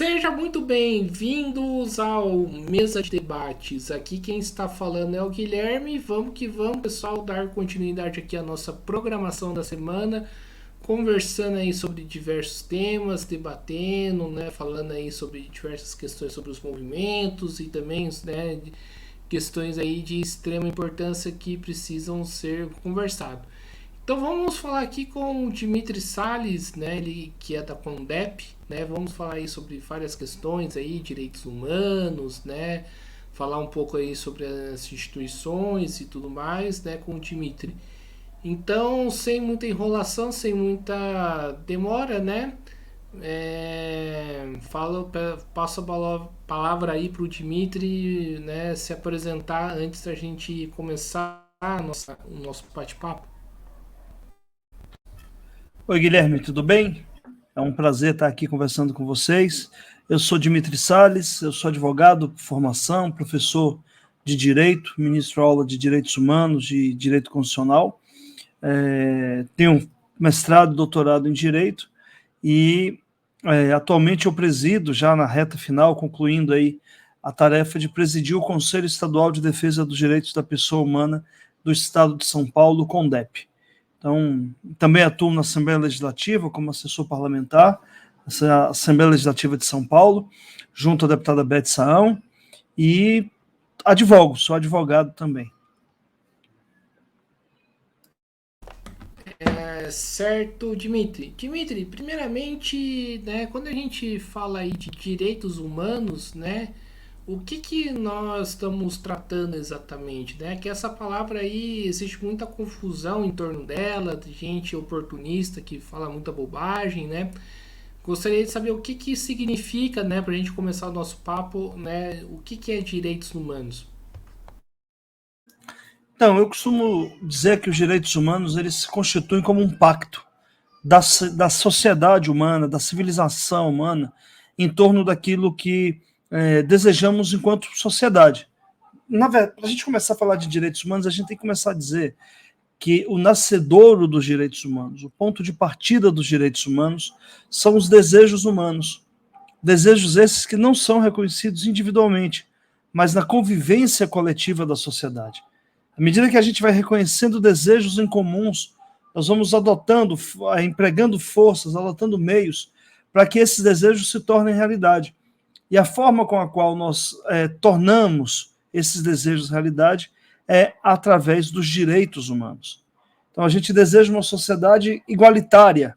Seja muito bem-vindos ao Mesa de Debates. Aqui quem está falando é o Guilherme. Vamos que vamos, pessoal, dar continuidade aqui à nossa programação da semana, conversando aí sobre diversos temas, debatendo, né, falando aí sobre diversas questões sobre os movimentos e também, né, questões aí de extrema importância que precisam ser conversadas. Então vamos falar aqui com o Dimitri Salles, né, ele que é da Condep, né? Vamos falar aí sobre várias questões aí, direitos humanos, né? Falar um pouco aí sobre as instituições e tudo mais, né, com o Dimitri. Então, sem muita enrolação, sem muita demora, né? Passo a palavra aí para o Dimitri, né, se apresentar antes da gente começar o nosso bate-papo. Oi, Guilherme, tudo bem? É um prazer estar aqui conversando com vocês. Eu sou Dimitri Salles, eu sou advogado por formação, professor de Direito, ministro aula de Direitos Humanos e Direito Constitucional. Tenho mestrado e doutorado em Direito e atualmente eu presido, já na reta final, concluindo aí a tarefa de presidir o Conselho Estadual de Defesa dos Direitos da Pessoa Humana do Estado de São Paulo, CONDEP. Então, também atuo na Assembleia Legislativa como assessor parlamentar, essa Assembleia Legislativa de São Paulo, junto à deputada Beth Saão, e sou advogado também. Certo, Dimitri. Dimitri, primeiramente, né, quando a gente fala aí de direitos humanos, né, o que nós estamos tratando exatamente, né? Que essa palavra aí existe muita confusão em torno dela, de gente oportunista que fala muita bobagem, né? Gostaria de saber o que significa, né, para a gente começar o nosso papo, né? O que é direitos humanos? Então, eu costumo dizer que os direitos humanos eles se constituem como um pacto da sociedade humana, da civilização humana, em torno daquilo que desejamos enquanto sociedade. Na verdade, para a gente começar a falar de direitos humanos, a gente tem que começar a dizer que o nascedouro dos direitos humanos, o ponto de partida dos direitos humanos, são os desejos humanos. Desejos esses que não são reconhecidos individualmente, mas na convivência coletiva da sociedade. À medida que a gente vai reconhecendo desejos em comuns, nós vamos adotando, empregando forças, adotando meios para que esses desejos se tornem realidade. E a forma com a qual nós tornamos esses desejos realidade é através dos direitos humanos. Então a gente deseja uma sociedade igualitária.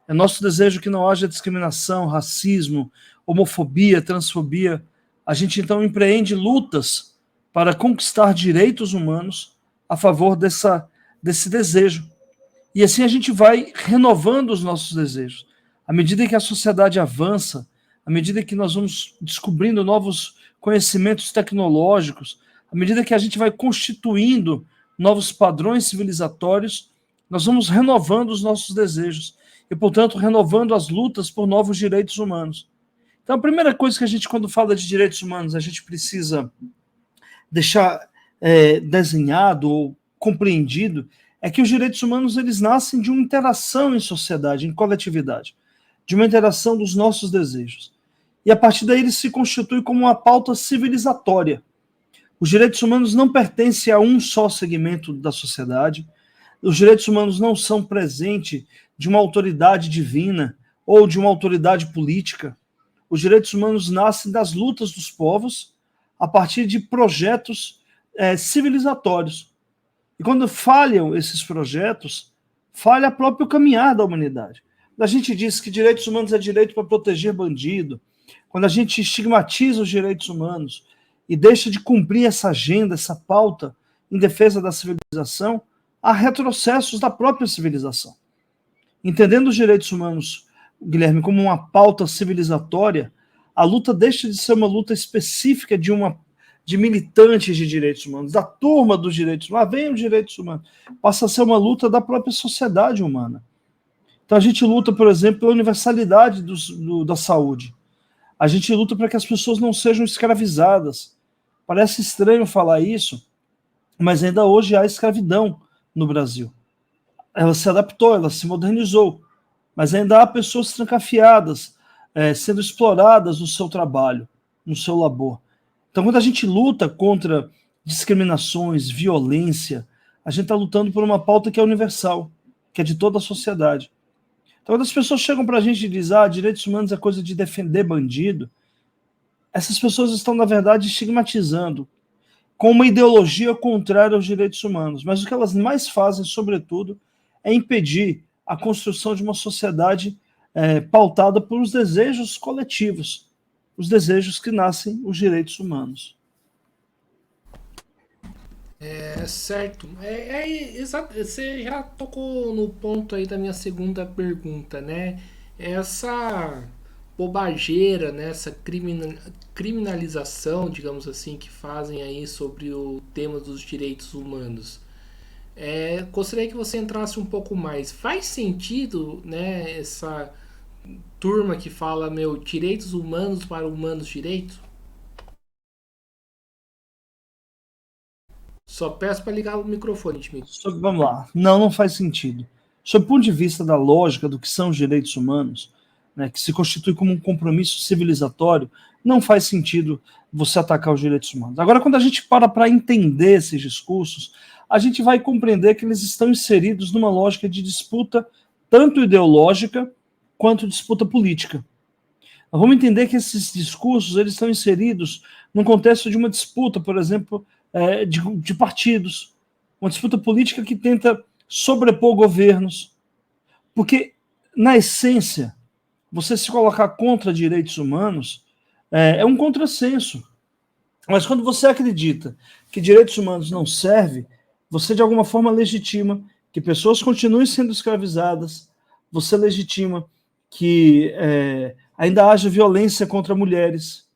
É nosso desejo que não haja discriminação, racismo, homofobia, transfobia. A gente então empreende lutas para conquistar direitos humanos a favor desse desejo. E assim a gente vai renovando os nossos desejos. À medida que a sociedade avança, à medida que nós vamos descobrindo novos conhecimentos tecnológicos, à medida que a gente vai constituindo novos padrões civilizatórios, nós vamos renovando os nossos desejos e, portanto, renovando as lutas por novos direitos humanos. Então, a primeira coisa que a gente, quando fala de direitos humanos, a gente precisa deixar desenhado ou compreendido é que os direitos humanos eles nascem de uma interação em sociedade, em coletividade, de uma interação dos nossos desejos. E a partir daí eles se constituem como uma pauta civilizatória. Os direitos humanos não pertencem a um só segmento da sociedade. Os direitos humanos não são presente de uma autoridade divina ou de uma autoridade política. Os direitos humanos nascem das lutas dos povos a partir de projetos civilizatórios. E quando falham esses projetos, falha o próprio caminhar da humanidade. Quando a gente diz que direitos humanos é direito para proteger bandido, quando a gente estigmatiza os direitos humanos e deixa de cumprir essa agenda, essa pauta em defesa da civilização, há retrocessos da própria civilização. Entendendo os direitos humanos, Guilherme, como uma pauta civilizatória, a luta deixa de ser uma luta específica de militantes de direitos humanos, da turma dos direitos humanos, vem os direitos humanos, passa a ser uma luta da própria sociedade humana. Então a gente luta, por exemplo, pela universalidade da saúde. A gente luta para que as pessoas não sejam escravizadas. Parece estranho falar isso, mas ainda hoje há escravidão no Brasil. Ela se adaptou, ela se modernizou, mas ainda há pessoas trancafiadas sendo exploradas no seu trabalho, no seu labor. Então, quando a gente luta contra discriminações, violência, a gente está lutando por uma pauta que é universal, que é de toda a sociedade. Então, quando as pessoas chegam para a gente e dizem direitos humanos é coisa de defender bandido, essas pessoas estão, na verdade, estigmatizando com uma ideologia contrária aos direitos humanos. Mas o que elas mais fazem, sobretudo, é impedir a construção de uma sociedade pautada por os desejos coletivos, os desejos que nascem os direitos humanos. Certo. Exato. Você já tocou no ponto aí da minha segunda pergunta, né? Essa bobageira, né? Essa criminalização, digamos assim, que fazem aí sobre o tema dos direitos humanos. Gostaria que você entrasse um pouco mais. Faz sentido, né? Essa turma que fala, direitos humanos para humanos direitos? Só peço para ligar o microfone, Timmy. Vamos lá. Não faz sentido. Sob o ponto de vista da lógica do que são os direitos humanos, né, que se constitui como um compromisso civilizatório, não faz sentido você atacar os direitos humanos. Agora, quando a gente para entender esses discursos, a gente vai compreender que eles estão inseridos numa lógica de disputa tanto ideológica quanto disputa política. Nós vamos entender que esses discursos eles estão inseridos num contexto de uma disputa, por exemplo, de partidos, uma disputa política que tenta sobrepor governos, porque, na essência, você se colocar contra direitos humanos é um contrassenso. Mas quando você acredita que direitos humanos não servem, você de alguma forma legitima que pessoas continuem sendo escravizadas, você legitima que ainda haja violência contra mulheres,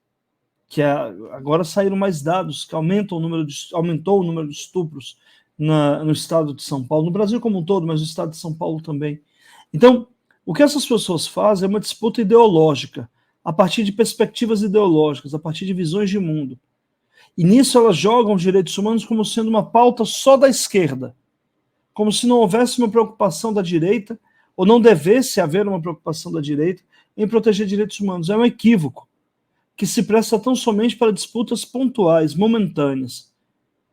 que agora saíram mais dados que aumentou o número de estupros no estado de São Paulo, no Brasil como um todo, mas no estado de São Paulo também. Então, o que essas pessoas fazem é uma disputa ideológica, a partir de perspectivas ideológicas, a partir de visões de mundo. E nisso elas jogam os direitos humanos como sendo uma pauta só da esquerda, como se não houvesse uma preocupação da direita, ou não devesse haver uma preocupação da direita em proteger direitos humanos. É um equívoco que se presta tão somente para disputas pontuais, momentâneas,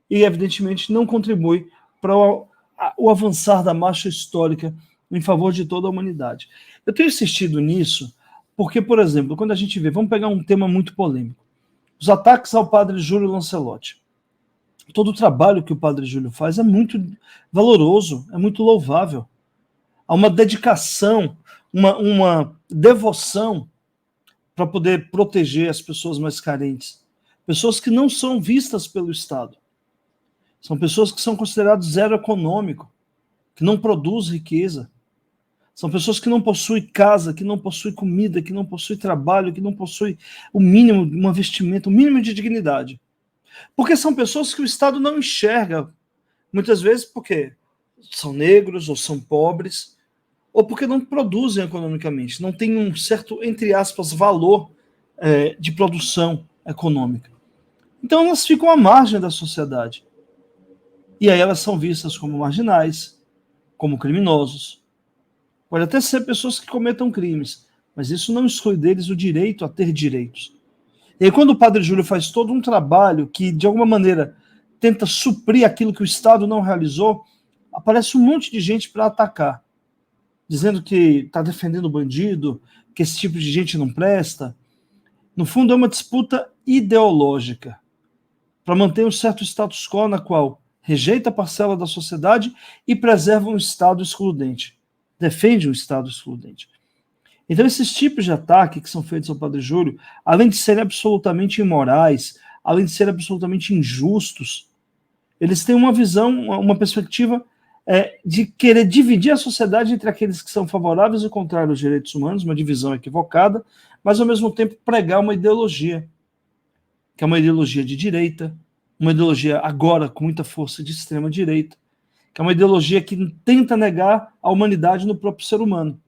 e evidentemente não contribui para o avançar da marcha histórica em favor de toda a humanidade. Eu tenho insistido nisso porque, por exemplo, quando a gente vê, vamos pegar um tema muito polêmico, os ataques ao padre Júlio Lancelotti. Todo o trabalho que o padre Júlio faz é muito valoroso, é muito louvável. Há uma dedicação, uma devoção para poder proteger as pessoas mais carentes. Pessoas que não são vistas pelo Estado. São pessoas que são consideradas zero econômico, que não produzem riqueza. São pessoas que não possuem casa, que não possuem comida, que não possuem trabalho, que não possuem o mínimo, uma vestimenta, o mínimo de dignidade. Porque são pessoas que o Estado não enxerga, muitas vezes porque são negros ou são pobres, ou porque não produzem economicamente, não tem um certo, entre aspas, valor de produção econômica. Então elas ficam à margem da sociedade. E aí elas são vistas como marginais, como criminosos. Pode até ser pessoas que cometam crimes, mas isso não exclui deles o direito a ter direitos. E aí quando o padre Júlio faz todo um trabalho que, de alguma maneira, tenta suprir aquilo que o Estado não realizou, aparece um monte de gente para atacar, dizendo que está defendendo o bandido, que esse tipo de gente não presta. No fundo, é uma disputa ideológica para manter um certo status quo na qual rejeita a parcela da sociedade e preserva um Estado excludente, defende um Estado excludente. Então, esses tipos de ataque que são feitos ao padre Júlio, além de serem absolutamente imorais, além de serem absolutamente injustos, eles têm uma visão, uma perspectiva de querer dividir a sociedade entre aqueles que são favoráveis e contrários aos direitos humanos, uma divisão equivocada, mas ao mesmo tempo pregar uma ideologia, que é uma ideologia de direita, uma ideologia agora com muita força de extrema direita, que é uma ideologia que tenta negar a humanidade no próprio ser humano.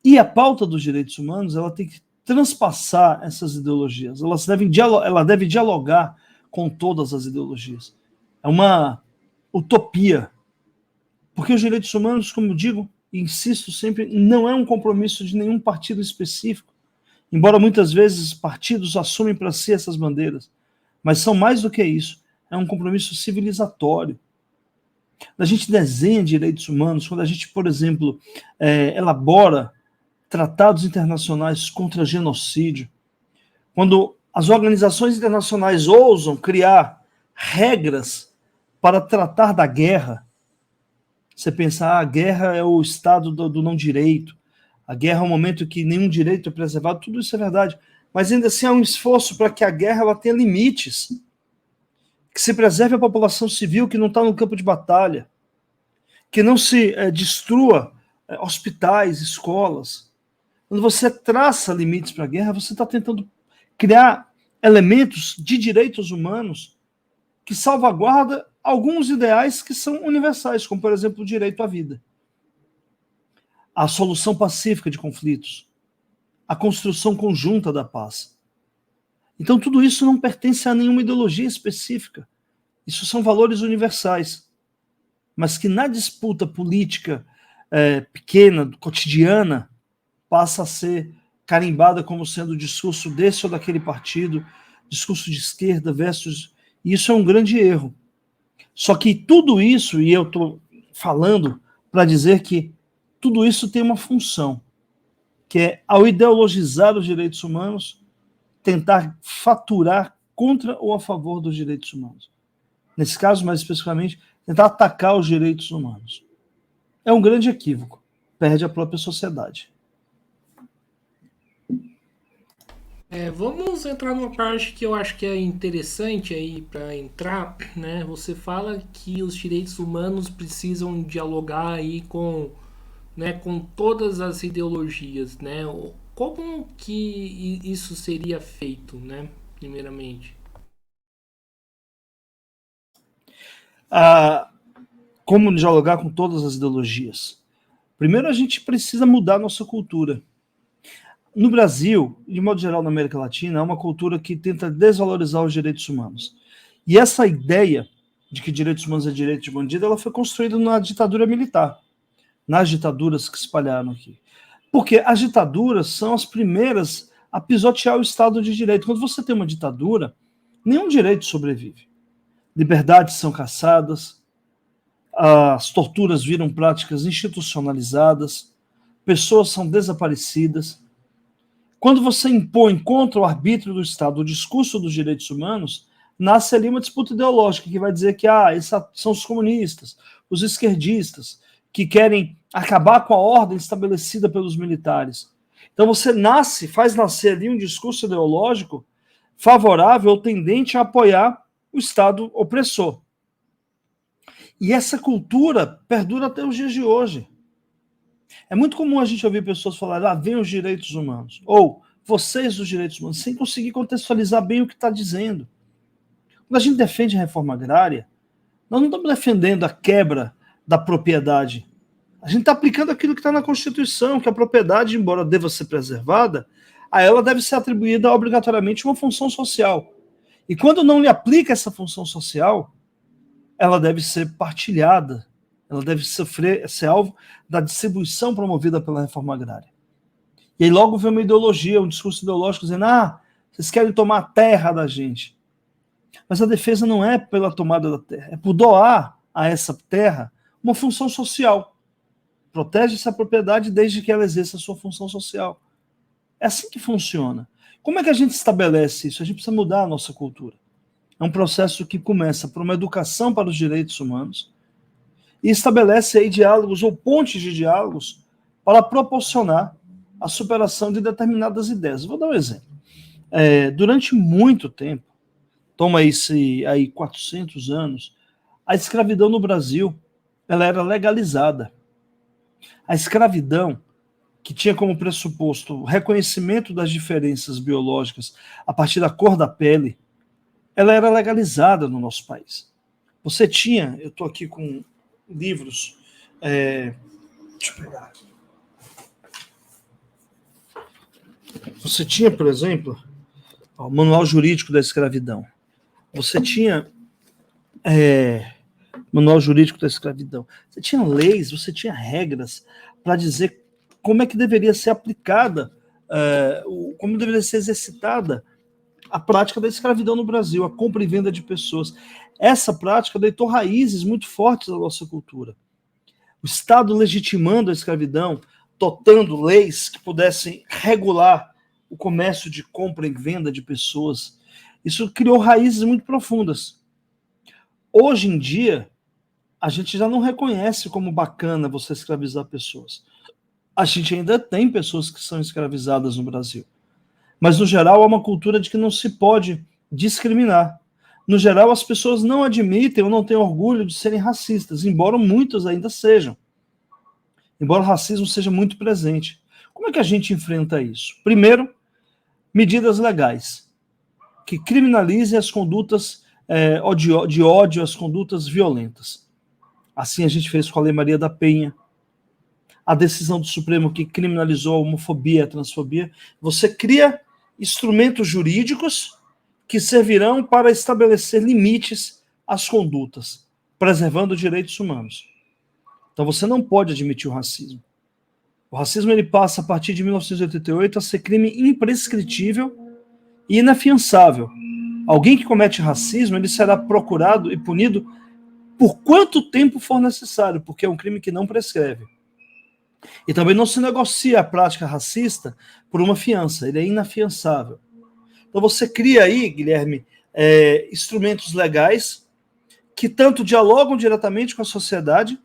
E a pauta dos direitos humanos, ela tem que transpassar essas ideologias, ela deve dialogar com todas as ideologias. É uma utopia, porque os direitos humanos, como eu digo, insisto sempre, não é um compromisso de nenhum partido específico, embora muitas vezes partidos assumem para si essas bandeiras, mas são mais do que isso, é um compromisso civilizatório. Quando a gente desenha direitos humanos, quando a gente, por exemplo, elabora tratados internacionais contra genocídio, quando as organizações internacionais ousam criar regras para tratar da guerra, você pensa, a guerra é o estado do não direito, a guerra é um momento que nenhum direito é preservado, tudo isso é verdade, mas ainda assim há um esforço para que a guerra ela tenha limites, que se preserve a população civil que não está no campo de batalha, que não se destrua hospitais, escolas. Quando você traça limites para a guerra, você está tentando criar elementos de direitos humanos que salvaguarda alguns ideais que são universais, como, por exemplo, o direito à vida, a solução pacífica de conflitos, a construção conjunta da paz. Então, tudo isso não pertence a nenhuma ideologia específica. Isso são valores universais, mas que na disputa política pequena, cotidiana, passa a ser carimbada como sendo o discurso desse ou daquele partido, discurso de esquerda versus... E isso é um grande erro. Só que tudo isso, e eu estou falando para dizer que tudo isso tem uma função, que é, ao ideologizar os direitos humanos, tentar faturar contra ou a favor dos direitos humanos. Nesse caso, mais especificamente, tentar atacar os direitos humanos. É um grande equívoco. Perde a própria sociedade. Vamos entrar numa parte que eu acho que é interessante aí para entrar, né? Você fala que os direitos humanos precisam dialogar aí com todas as ideologias, né? Como que isso seria feito, né? Primeiramente. Como dialogar com todas as ideologias? Primeiro, a gente precisa mudar a nossa cultura. No Brasil, de modo geral na América Latina, é uma cultura que tenta desvalorizar os direitos humanos. E essa ideia de que direitos humanos é direito de bandido, ela foi construída na ditadura militar, nas ditaduras que se espalharam aqui. Porque as ditaduras são as primeiras a pisotear o Estado de Direito. Quando você tem uma ditadura, nenhum direito sobrevive. Liberdades são caçadas, as torturas viram práticas institucionalizadas, pessoas são desaparecidas. Quando você impõe contra o arbítrio do Estado o discurso dos direitos humanos, nasce ali uma disputa ideológica que vai dizer que esses são os comunistas, os esquerdistas, que querem acabar com a ordem estabelecida pelos militares. Então você faz nascer ali um discurso ideológico favorável ou tendente a apoiar o Estado opressor. E essa cultura perdura até os dias de hoje. É muito comum a gente ouvir pessoas falarem, vem os direitos humanos, ou vocês os direitos humanos, sem conseguir contextualizar bem o que está dizendo. Quando a gente defende a reforma agrária, nós não estamos defendendo a quebra da propriedade. A gente está aplicando aquilo que está na Constituição, que a propriedade, embora deva ser preservada, a ela deve ser atribuída obrigatoriamente uma função social. E quando não lhe aplica essa função social, ela deve ser partilhada, ela deve ser alvo da distribuição promovida pela reforma agrária. E aí logo vem uma ideologia, um discurso ideológico dizendo, vocês querem tomar a terra da gente. Mas a defesa não é pela tomada da terra, é por doar a essa terra uma função social. Protege essa propriedade desde que ela exerça a sua função social. É assim que funciona. Como é que a gente estabelece isso? A gente precisa mudar a nossa cultura. É um processo que começa por uma educação para os direitos humanos e estabelece aí diálogos ou pontes de diálogos para proporcionar a superação de determinadas ideias. Vou dar um exemplo. Durante muito tempo, toma aí 400 anos, a escravidão no Brasil ela era legalizada. A escravidão, que tinha como pressuposto o reconhecimento das diferenças biológicas a partir da cor da pele, ela era legalizada no nosso país. Você tinha, eu estou aqui com livros, deixa eu pegar aqui. Você tinha, por exemplo, o Manual Jurídico da Escravidão. Você tinha Manual Jurídico da Escravidão. Você tinha leis, você tinha regras para dizer como é que deveria ser aplicada, como deveria ser exercitada a prática da escravidão no Brasil, a compra e venda de pessoas. Essa prática deitou raízes muito fortes na nossa cultura. O Estado legitimando a escravidão, dotando leis que pudessem regular o comércio de compra e venda de pessoas, isso criou raízes muito profundas. Hoje em dia, a gente já não reconhece como bacana você escravizar pessoas. A gente ainda tem pessoas que são escravizadas no Brasil. Mas, no geral, há uma cultura de que não se pode discriminar. No geral, as pessoas não admitem ou não têm orgulho de serem racistas, embora muitos ainda sejam. Embora o racismo seja muito presente. Como é que a gente enfrenta isso? Primeiro, medidas legais que criminalizem as condutas de ódio, as condutas violentas. Assim a gente fez com a Lei Maria da Penha, a decisão do Supremo que criminalizou a homofobia, a transfobia. Você cria instrumentos jurídicos que servirão para estabelecer limites às condutas, preservando os direitos humanos. Então você não pode admitir o racismo. O racismo ele passa, a partir de 1988, a ser crime imprescritível e inafiançável. Alguém que comete racismo, ele será procurado e punido por quanto tempo for necessário, porque é um crime que não prescreve. E também não se negocia a prática racista por uma fiança, ele é inafiançável. Então você cria aí, Guilherme, instrumentos legais que tanto dialogam diretamente com a sociedade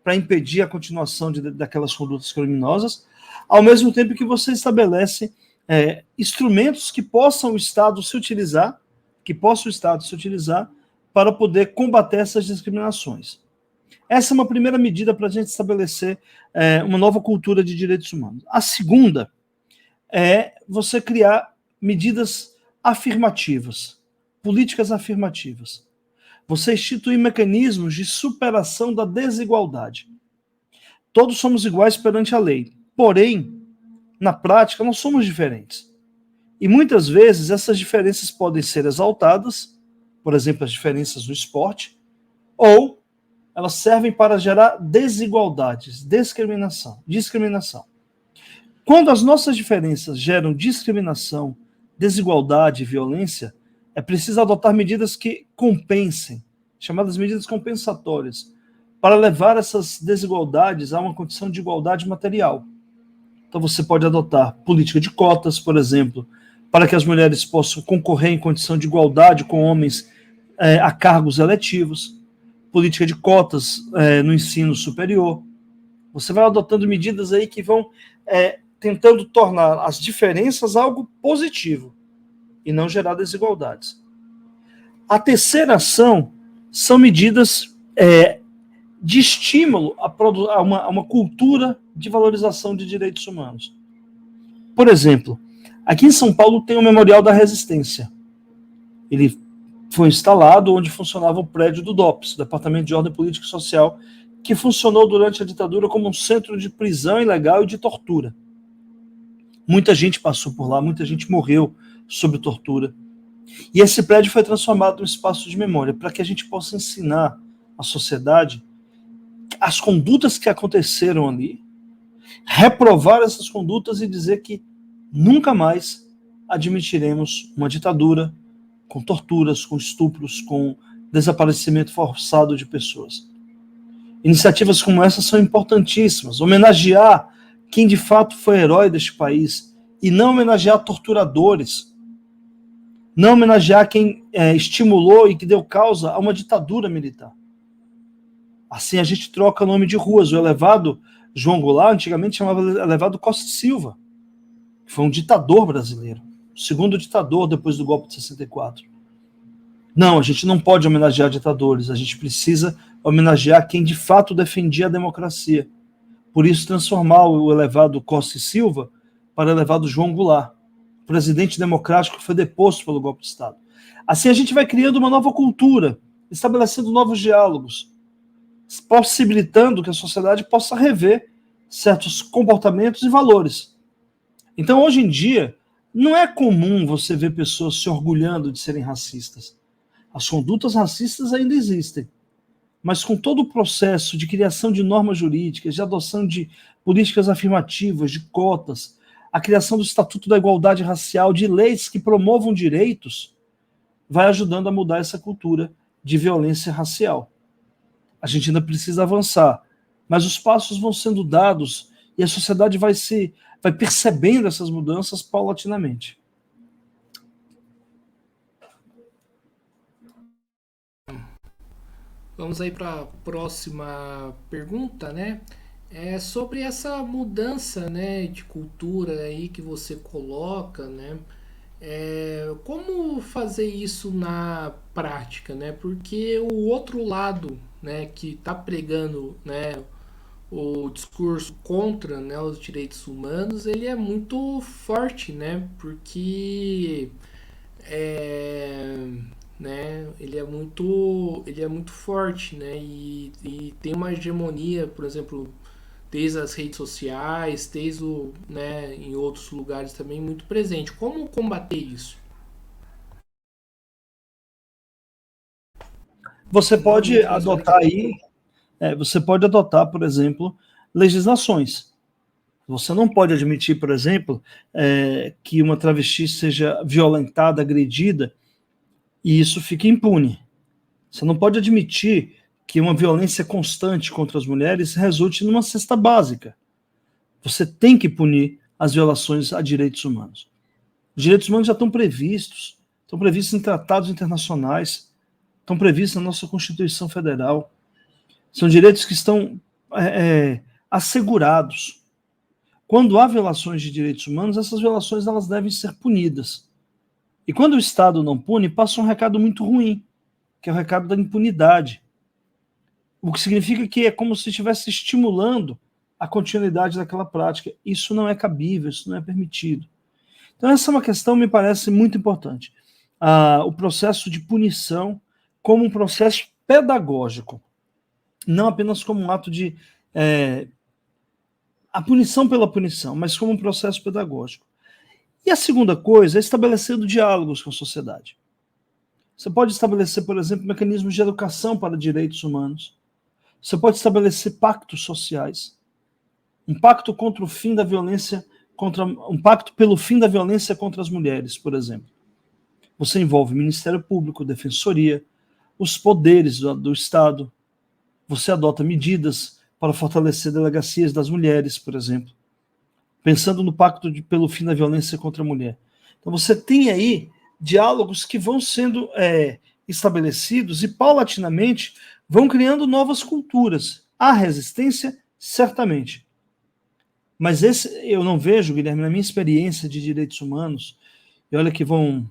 para impedir a continuação daquelas condutas criminosas, ao mesmo tempo que você estabelece instrumentos que possam o Estado se utilizar, para poder combater essas discriminações. Essa é uma primeira medida para a gente estabelecer uma nova cultura de direitos humanos. A segunda é você criar medidas afirmativas, políticas afirmativas. Você institui mecanismos de superação da desigualdade. Todos somos iguais perante a lei, porém, na prática, nós somos diferentes. E muitas vezes essas diferenças podem ser exaltadas, por exemplo, as diferenças no esporte, ou elas servem para gerar desigualdades, discriminação. Quando as nossas diferenças geram discriminação, desigualdade e violência, é preciso adotar medidas que compensem, chamadas medidas compensatórias, para levar essas desigualdades a uma condição de igualdade material. Então você pode adotar política de cotas, por exemplo, para que as mulheres possam concorrer em condição de igualdade com homens a cargos eletivos, política de cotas no ensino superior. Você vai adotando medidas aí que vão tentando tornar as diferenças algo positivo e não gerar desigualdades. A terceira ação são medidas de estímulo a uma cultura de valorização de direitos humanos. Por exemplo, aqui em São Paulo tem o Memorial da Resistência. Ele foi instalado onde funcionava o prédio do DOPS, Departamento de Ordem Política e Social, que funcionou durante a ditadura como um centro de prisão ilegal e de tortura. Muita gente passou por lá, muita gente morreu sob tortura. E esse prédio foi transformado em um espaço de memória, para que a gente possa ensinar à sociedade as condutas que aconteceram ali, reprovar essas condutas e dizer que nunca mais admitiremos uma ditadura com torturas, com estupros, com desaparecimento forçado de pessoas. Iniciativas como essa são importantíssimas. Homenagear quem de fato foi herói deste país e não homenagear torturadores, não homenagear quem estimulou e que deu causa a uma ditadura militar. Assim a gente troca o nome de ruas. O elevado João Goulart antigamente chamava elevado Costa e Silva, que foi um ditador brasileiro, o segundo ditador depois do golpe de 64. Não, a gente não pode homenagear ditadores, a gente precisa homenagear quem de fato defendia a democracia. Por isso, transformar o elevado Costa e Silva para o elevado João Goulart, presidente democrático que foi deposto pelo golpe de Estado. Assim a gente vai criando uma nova cultura, estabelecendo novos diálogos, possibilitando que a sociedade possa rever certos comportamentos e valores. Então, hoje em dia, não é comum você ver pessoas se orgulhando de serem racistas. As condutas racistas ainda existem, mas com todo o processo de criação de normas jurídicas, de adoção de políticas afirmativas, de cotas, a criação do Estatuto da Igualdade Racial, de leis que promovam direitos, vai ajudando a mudar essa cultura de violência racial. A gente ainda precisa avançar, mas os passos vão sendo dados e a sociedade vai percebendo essas mudanças paulatinamente. Vamos aí para a próxima pergunta, né? É sobre essa mudança, né, de cultura aí que você coloca, né? Como fazer isso na prática, né? Porque o outro lado, né, que está pregando, né, o discurso contra, né, os direitos humanos, ele é muito forte, né? Porque é, ele é muito forte, né? E tem uma hegemonia, por exemplo, desde as redes sociais, desde né, em outros lugares também muito presente. Como combater isso? Você Não pode muito mais adotar radicalmente. aí, você pode adotar, por exemplo, legislações. Você não pode admitir, por exemplo, que uma travesti seja violentada, agredida, e isso fique impune. Você não pode admitir que uma violência constante contra as mulheres resulte numa cesta básica. Você tem que punir as violações a direitos humanos. Os direitos humanos já estão previstos em tratados internacionais, estão previstos na nossa Constituição Federal. São direitos que estão assegurados. Quando há violações de direitos humanos, essas violações elas devem ser punidas. E quando o Estado não pune, passa um recado muito ruim, que é o recado da impunidade. O que significa que é como se estivesse estimulando a continuidade daquela prática. Isso não é cabível, isso não é permitido. Então, essa é uma questão que me parece muito importante. O processo de punição como um processo pedagógico, não apenas como um ato de a punição pela punição, mas como um processo pedagógico. E a segunda coisa é estabelecendo diálogos com a sociedade. Você pode estabelecer, por exemplo, mecanismos de educação para direitos humanos. Você pode estabelecer pactos sociais. Um pacto contra o fim da violência, um pacto pelo fim da violência contra as mulheres, por exemplo. Você envolve o Ministério Público, Defensoria, os poderes do Estado. Você adota medidas para fortalecer delegacias das mulheres, por exemplo, pensando no pacto pelo fim da violência contra a mulher. Então você tem aí diálogos que vão sendo estabelecidos e paulatinamente vão criando novas culturas. Há resistência? Certamente. Mas eu não vejo, Guilherme, na minha experiência de direitos humanos, e olha que vão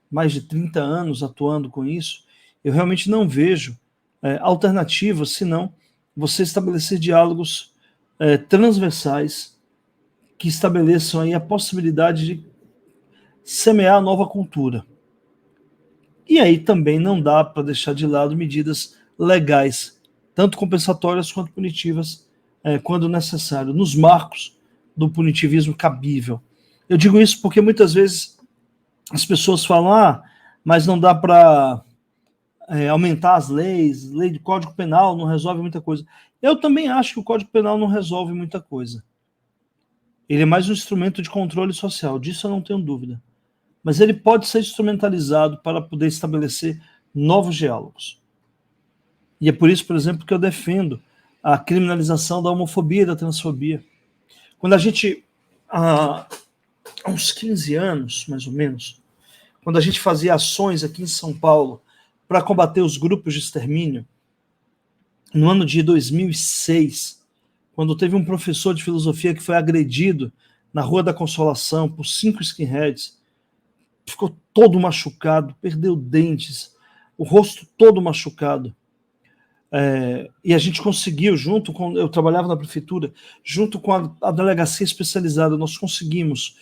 mais de 30 anos atuando com isso, eu realmente não vejo alternativas senão você estabelecer diálogos transversais que estabeleçam aí a possibilidade de semear a nova cultura. E aí também não dá para deixar de lado medidas legais, tanto compensatórias quanto punitivas, quando necessário, nos marcos do punitivismo cabível. Eu digo isso porque muitas vezes as pessoas falam, mas não dá para aumentar as leis, lei de Código Penal não resolve muita coisa. Eu também acho que o Código Penal não resolve muita coisa. Ele é mais um instrumento de controle social, disso eu não tenho dúvida. Mas ele pode ser instrumentalizado para poder estabelecer novos diálogos. E é por isso, por exemplo, que eu defendo a criminalização da homofobia e da transfobia. Quando a gente, há uns 15 anos, mais ou menos, quando a gente fazia ações aqui em São Paulo para combater os grupos de extermínio, no ano de 2006, quando teve um professor de filosofia que foi agredido na Rua da Consolação por 5 skinheads, ficou todo machucado, perdeu dentes, o rosto todo machucado. E a gente conseguiu, eu trabalhava na prefeitura, junto com a delegacia especializada, nós conseguimos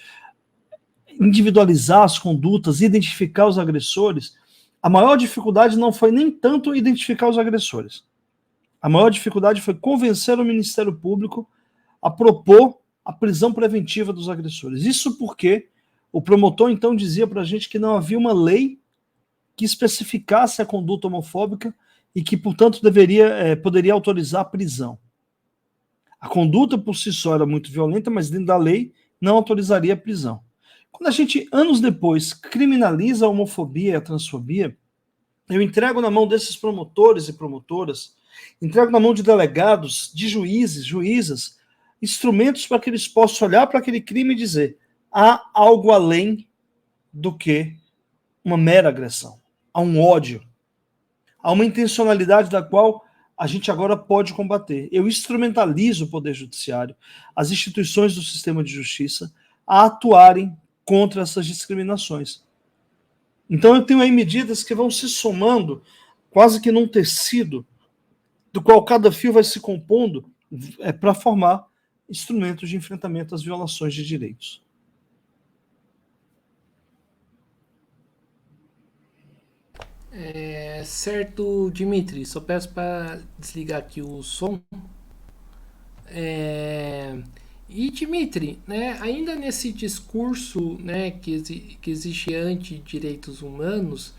individualizar as condutas, identificar os agressores. A maior dificuldade não foi nem tanto identificar os agressores. A maior dificuldade foi convencer o Ministério Público a propor a prisão preventiva dos agressores. Isso porque o promotor então dizia para a gente que não havia uma lei que especificasse a conduta homofóbica e que, portanto, poderia autorizar a prisão. A conduta por si só era muito violenta, mas dentro da lei não autorizaria a prisão. Quando a gente, anos depois, criminaliza a homofobia e a transfobia, eu entrego na mão desses promotores e promotoras, entrego na mão de delegados, de juízes, juízas, instrumentos para que eles possam olhar para aquele crime e dizer: há algo além do que uma mera agressão. Há um ódio. Há uma intencionalidade da qual a gente agora pode combater. Eu instrumentalizo o Poder Judiciário, as instituições do sistema de justiça, a atuarem contra essas discriminações. Então eu tenho aí medidas que vão se somando quase que num tecido, do qual cada fio vai se compondo para formar instrumentos de enfrentamento às violações de direitos. Certo, Dimitri, só peço para desligar aqui o som. E Dimitri, né, ainda nesse discurso, né, que existe anti-direitos humanos,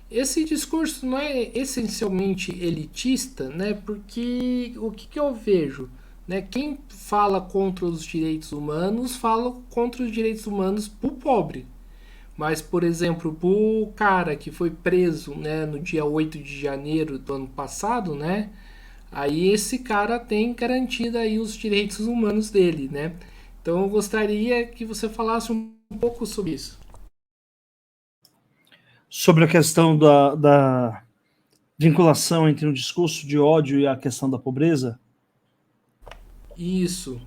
esse discurso não é essencialmente elitista, né, porque o que eu vejo? Né, quem fala contra os direitos humanos fala contra os direitos humanos para o pobre. Mas, por exemplo, o cara que foi preso, né, no dia 8 de janeiro do ano passado, né, aí esse cara tem garantido aí os direitos humanos dele, né? Então eu gostaria que você falasse um pouco sobre isso. Sobre a questão da vinculação entre o discurso de ódio e a questão da pobreza? Isso.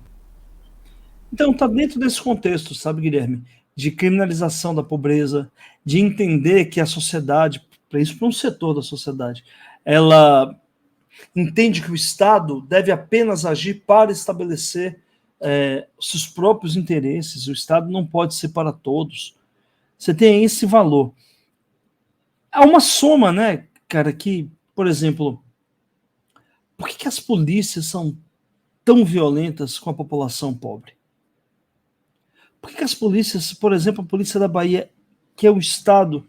Então, está dentro desse contexto, sabe, Guilherme? De criminalização da pobreza, de entender que a sociedade, para isso, para um setor da sociedade, ela entende que o Estado deve apenas agir para estabelecer seus próprios interesses, o Estado não pode ser para todos. Você tem esse valor. Há uma soma, né, cara, que, por exemplo, por que as polícias são tão violentas com a população pobre? Por que as polícias, por exemplo, a polícia da Bahia, que é o estado,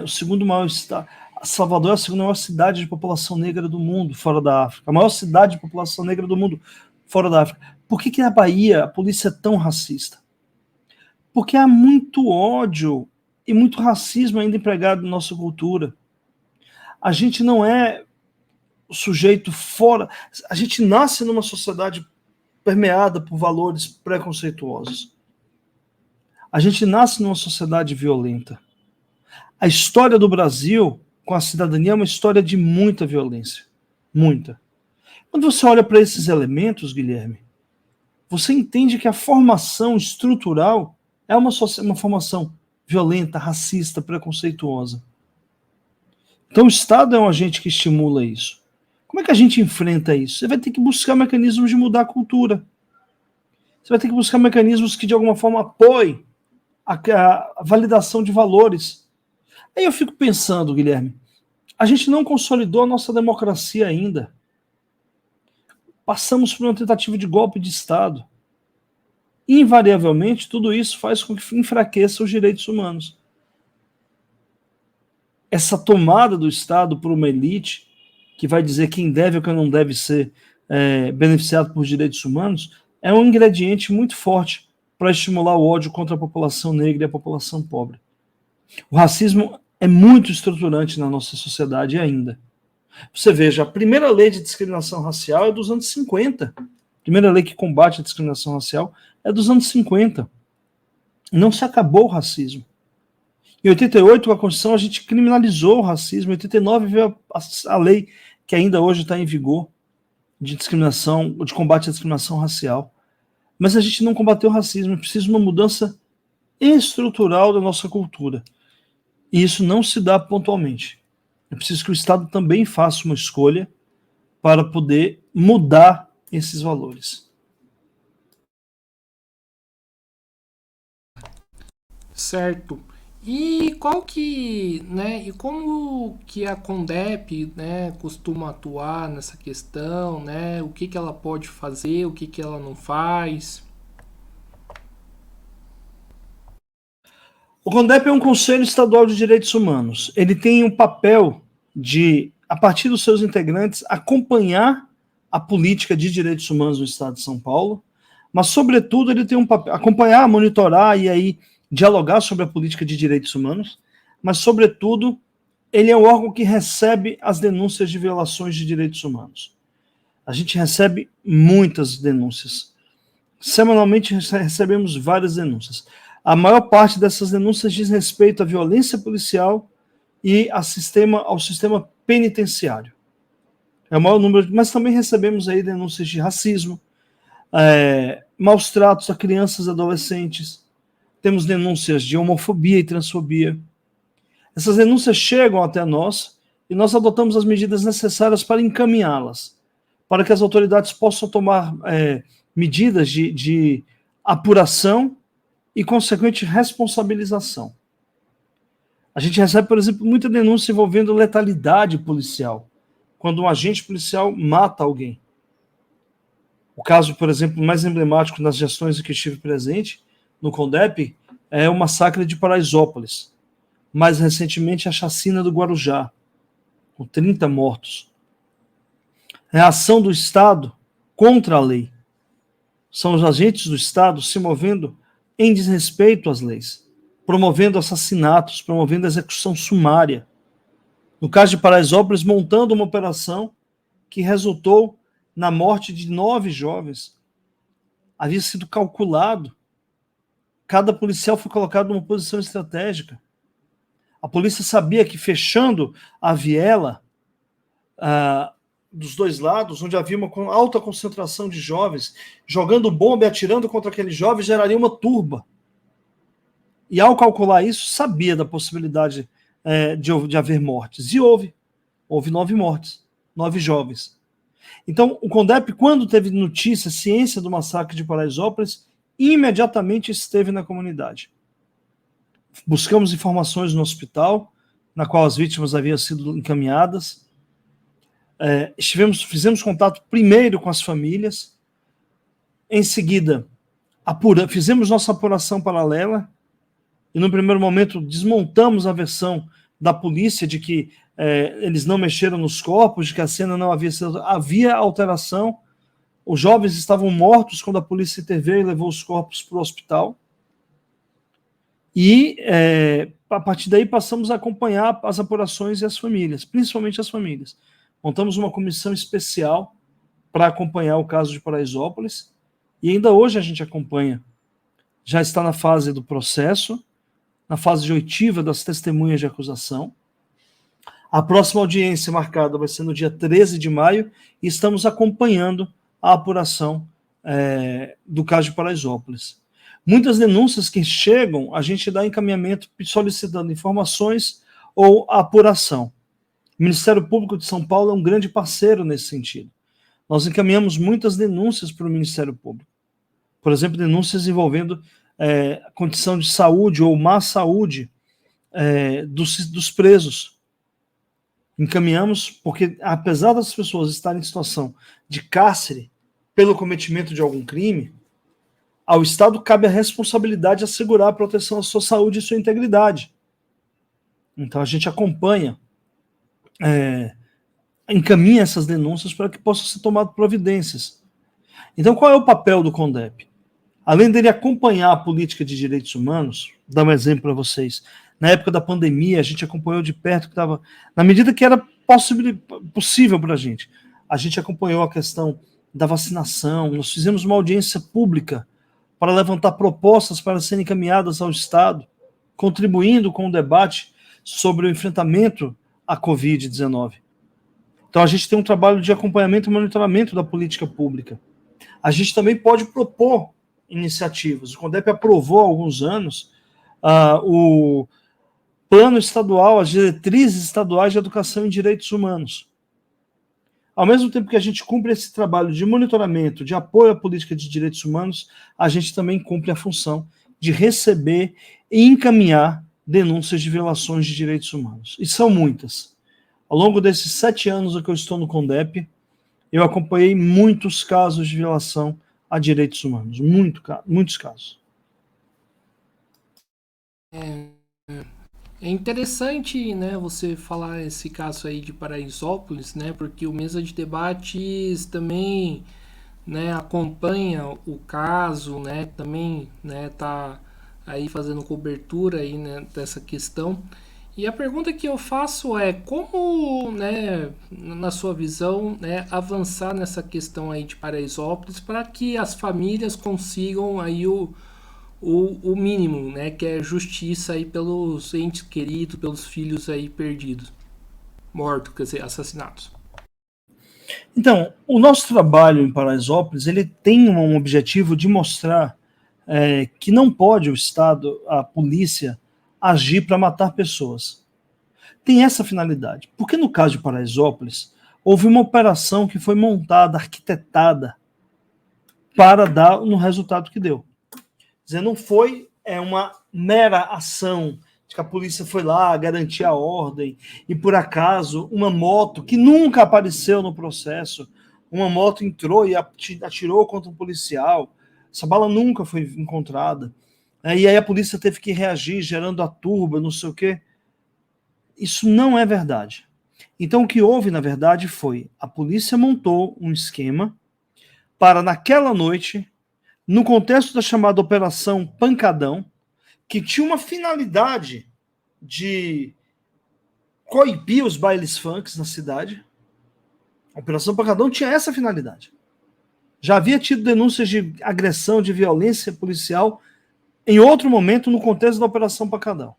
o segundo maior estado, Salvador é a segunda maior cidade de população negra do mundo, fora da África, a maior cidade de população negra do mundo, fora da África. Por que na Bahia a polícia é tão racista? Porque há muito ódio e muito racismo ainda empregado na nossa cultura. A gente não é o sujeito fora, a gente nasce numa sociedade permeada por valores preconceituosos. A gente nasce numa sociedade violenta. A história do Brasil com a cidadania é uma história de muita violência. Muita. Quando você olha para esses elementos, Guilherme, você entende que a formação estrutural é uma formação violenta, racista, preconceituosa. Então o Estado é um agente que estimula isso. Como é que a gente enfrenta isso? Você vai ter que buscar mecanismos de mudar a cultura. Você vai ter que buscar mecanismos que de alguma forma apoiem a validação de valores. Aí eu fico pensando, Guilherme, a gente não consolidou a nossa democracia ainda. Passamos por uma tentativa de golpe de Estado. Invariavelmente, tudo isso faz com que enfraqueça os direitos humanos. Essa tomada do Estado por uma elite, que vai dizer quem deve ou quem não deve ser beneficiado por direitos humanos, é um ingrediente muito forte para estimular o ódio contra a população negra e a população pobre. O racismo é muito estruturante na nossa sociedade ainda. Você veja, a primeira lei de discriminação racial é dos anos 50. A primeira lei que combate a discriminação racial é dos anos 50. Não se acabou o racismo. Em 88, com a Constituição, a gente criminalizou o racismo. Em 89 veio a lei que ainda hoje está em vigor de discriminação, de combate à discriminação racial. Mas a gente não combateu o racismo. É preciso uma mudança estrutural da nossa cultura. E isso não se dá pontualmente. É preciso que o Estado também faça uma escolha para poder mudar esses valores. Certo. E qual que, né, e como que a Condep, né, costuma atuar nessa questão, né? O que ela pode fazer, o que ela não faz? O CONDEP é um Conselho Estadual de Direitos Humanos. Ele tem um papel de a partir dos seus integrantes, acompanhar a política de direitos humanos no Estado de São Paulo, mas, sobretudo, ele tem um papel, acompanhar, monitorar e aí dialogar sobre a política de direitos humanos, mas, sobretudo, ele é o órgão que recebe as denúncias de violações de direitos humanos. A gente recebe muitas denúncias. Semanalmente recebemos várias denúncias. A maior parte dessas denúncias diz respeito à violência policial e ao sistema penitenciário. É o maior número, mas também recebemos aí denúncias de racismo, maus tratos a crianças e adolescentes. Temos denúncias de homofobia e transfobia. Essas denúncias chegam até nós e nós adotamos as medidas necessárias para encaminhá-las, para que as autoridades possam tomar medidas de apuração e, consequente, responsabilização. A gente recebe, por exemplo, muita denúncia envolvendo letalidade policial, quando um agente policial mata alguém. O caso, por exemplo, mais emblemático nas gestões em que estive presente, no CONDEP, é o massacre de Paraisópolis. Mais recentemente, a chacina do Guarujá, com 30 mortos. É a ação do Estado contra a lei. São os agentes do Estado se movendo em desrespeito às leis, promovendo assassinatos, promovendo execução sumária. No caso de Paraisópolis, montando uma operação que resultou na morte de 9 jovens. Havia sido calculado. Cada policial foi colocado numa posição estratégica. A polícia sabia que fechando a viela dos dois lados, onde havia uma alta concentração de jovens, jogando bomba e atirando contra aqueles jovens, geraria uma turba. E ao calcular isso, sabia da possibilidade de haver mortes. E houve 9 mortes, 9 jovens. Então, o CONDEP, quando teve notícia, ciência do massacre de Paraisópolis, imediatamente esteve na comunidade. Buscamos informações no hospital, na qual as vítimas haviam sido encaminhadas. Fizemos contato primeiro com as famílias, em seguida fizemos nossa apuração paralela, e no primeiro momento desmontamos a versão da polícia de que eles não mexeram nos corpos, de que a cena não havia alteração. Os jovens estavam mortos quando a polícia interveio e levou os corpos para o hospital. E, a partir daí, passamos a acompanhar as apurações e as famílias, principalmente as famílias. Montamos uma comissão especial para acompanhar o caso de Paraisópolis, e ainda hoje a gente acompanha. Já está na fase do processo, na fase de oitiva das testemunhas de acusação. A próxima audiência marcada vai ser no dia 13 de maio, e estamos acompanhando a apuração do caso de Paraisópolis. Muitas denúncias que chegam, a gente dá encaminhamento solicitando informações ou apuração. O Ministério Público de São Paulo é um grande parceiro nesse sentido. Nós encaminhamos muitas denúncias para o Ministério Público. Por exemplo, denúncias envolvendo condição de saúde ou má saúde dos presos. Encaminhamos, porque apesar das pessoas estarem em situação de cárcere pelo cometimento de algum crime, ao Estado cabe a responsabilidade de assegurar a proteção à sua saúde e sua integridade. Então a gente acompanha, encaminha essas denúncias para que possam ser tomadas providências. Então qual é o papel do CONDEP? Além dele acompanhar a política de direitos humanos, vou dar um exemplo para vocês. Na época da pandemia, a gente acompanhou de perto, que estava, na medida que era possível para a gente acompanhou a questão da vacinação, nós fizemos uma audiência pública para levantar propostas para serem encaminhadas ao Estado, contribuindo com o debate sobre o enfrentamento à Covid-19. Então a gente tem um trabalho de acompanhamento e monitoramento da política pública. A gente também pode propor iniciativas. O CONDEP aprovou há alguns anos o plano estadual, as diretrizes estaduais de educação em direitos humanos. Ao mesmo tempo que a gente cumpre esse trabalho de monitoramento, de apoio à política de direitos humanos, a gente também cumpre a função de receber e encaminhar denúncias de violações de direitos humanos. E são muitas. Ao longo desses 7 anos que eu estou no CONDEP, eu acompanhei muitos casos de violação a direitos humanos. Muitos casos. É interessante, né, você falar esse caso aí de Paraisópolis, né, porque o Mesa de Debates também, né, acompanha o caso, né, também, né, tá aí fazendo cobertura aí, né, dessa questão. E a pergunta que eu faço é como, né, na sua visão, né, avançar nessa questão aí de Paraisópolis para que as famílias consigam aí o mínimo, né, que é justiça aí pelos entes queridos, pelos filhos aí perdidos, mortos, quer dizer, assassinados. Então, o nosso trabalho em Paraisópolis, ele tem um objetivo de mostrar que não pode o Estado, a polícia, agir para matar pessoas. Tem essa finalidade. Porque no caso de Paraisópolis, houve uma operação que foi montada, arquitetada, para dar no resultado que deu. Quer dizer, não foi uma mera ação de que a polícia foi lá garantir a ordem e, por acaso, uma moto que nunca apareceu no processo, uma moto entrou e atirou contra um policial. Essa bala nunca foi encontrada. E aí a polícia teve que reagir, gerando a turba, não sei o quê. Isso não é verdade. Então, o que houve, na verdade, foi a polícia montou um esquema para, naquela noite, no contexto da chamada Operação Pancadão, que tinha uma finalidade de coibir os bailes funks na cidade. A Operação Pancadão tinha essa finalidade. Já havia tido denúncias de agressão, de violência policial em outro momento no contexto da Operação Pancadão.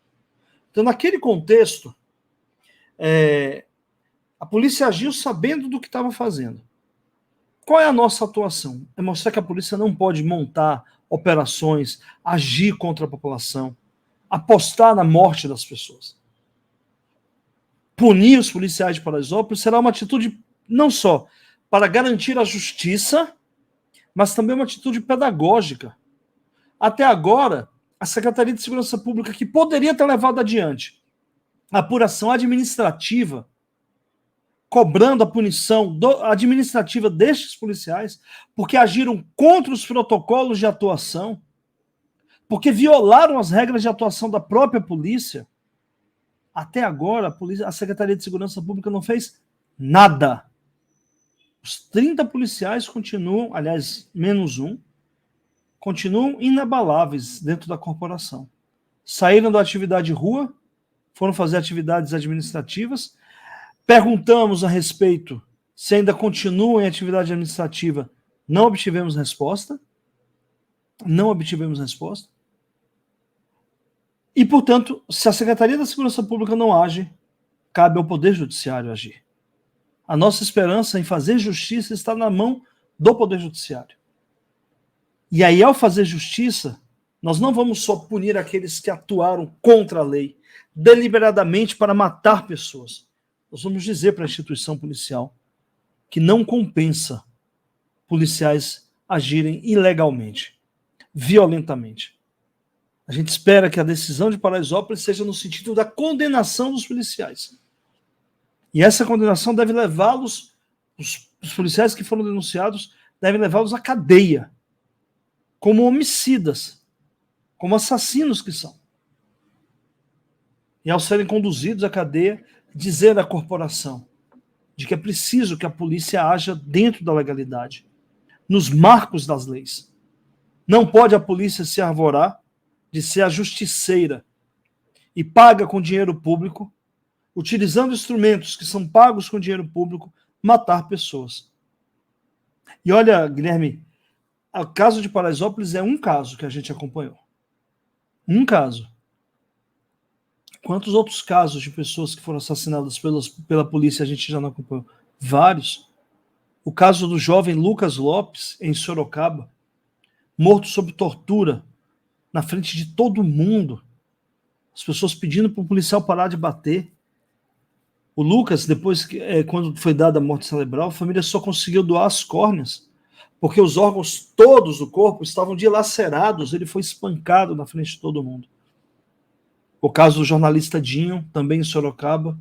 Então, naquele contexto, a polícia agiu sabendo do que estava fazendo. Qual é a nossa atuação? É mostrar que a polícia não pode montar operações, agir contra a população, apostar na morte das pessoas. Punir os policiais de Paraisópolis será uma atitude não só para garantir a justiça, mas também uma atitude pedagógica. Até agora, a Secretaria de Segurança Pública, que poderia ter levado adiante a apuração administrativa, cobrando a punição administrativa destes policiais, porque agiram contra os protocolos de atuação, porque violaram as regras de atuação da própria polícia. Até agora, a Secretaria de Segurança Pública não fez nada. Os 30 policiais continuam, aliás, menos um, continuam inabaláveis dentro da corporação. Saíram da atividade rua, foram fazer atividades administrativas. Perguntamos a respeito se ainda continuam em atividade administrativa. Não obtivemos resposta. Não obtivemos resposta. E, portanto, se a Secretaria da Segurança Pública não age, cabe ao Poder Judiciário agir. A nossa esperança em fazer justiça está na mão do Poder Judiciário. E aí, ao fazer justiça, nós não vamos só punir aqueles que atuaram contra a lei, deliberadamente para matar pessoas. Nós vamos dizer para a instituição policial que não compensa policiais agirem ilegalmente, violentamente. A gente espera que a decisão de Paraisópolis seja no sentido da condenação dos policiais. E essa condenação deve levá-los, os policiais que foram denunciados, devem levá-los à cadeia, como homicidas, como assassinos que são. E ao serem conduzidos à cadeia, dizer à corporação de que é preciso que a polícia haja dentro da legalidade, nos marcos das leis. Não pode a polícia se arvorar de ser a justiceira e paga com dinheiro público, utilizando instrumentos que são pagos com dinheiro público, matar pessoas. E olha, Guilherme, o caso de Paraisópolis é um caso que a gente acompanhou. Um caso. Quantos outros casos de pessoas que foram assassinadas pela polícia a gente já não acompanhou? Vários. O caso do jovem Lucas Lopes, em Sorocaba, morto sob tortura, na frente de todo mundo. As pessoas pedindo para o policial parar de bater. O Lucas, depois, quando foi dada a morte cerebral, a família só conseguiu doar as córneas, porque os órgãos todos do corpo estavam dilacerados, ele foi espancado na frente de todo mundo. O caso do jornalista Dinho, também em Sorocaba.